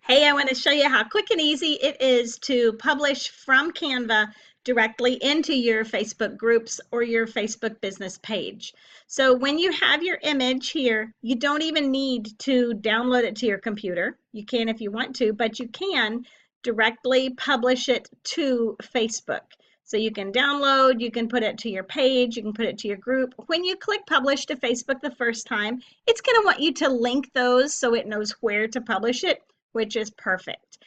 Hey, I want to show you how quick and easy it is to publish from Canva directly into your Facebook groups or your Facebook business page. So when you have your image here, you don't even need to download it to your computer. You can if you want to, but you can directly publish it to Facebook. So you can download, you can put it to your page, you can put it to your group. When you click publish to Facebook the first time, it's going to want you to link those so it knows where to publish it, which is perfect.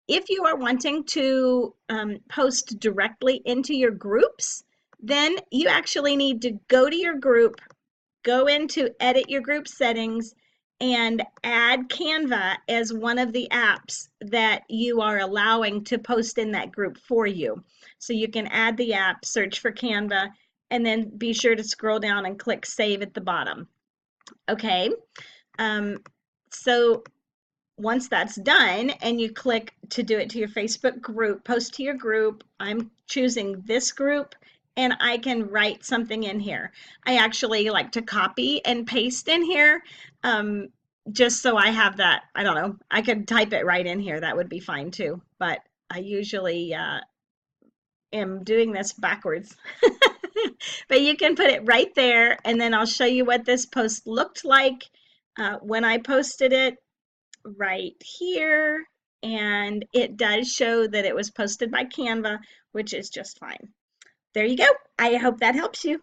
If you are wanting to post directly into your groups, then you actually need to go to your group, go into edit your group settings, and add Canva as one of the apps that you are allowing to post in that group for you. So you can add the app, search for Canva, and then be sure to scroll down and click save at the bottom. Okay, um, so once that's done and you click to do it to your Facebook group, post to your group, I'm choosing this group and I can write something in here. I actually like to copy and paste in here um, just so I have that. I don't know, I could type it right in here. That would be fine too. But I usually am doing this backwards. But you can put it right there and then I'll show you what this post looked like when I posted it right here, and it does show that it was posted by Canva, which is just fine. There you go. I hope that helps you.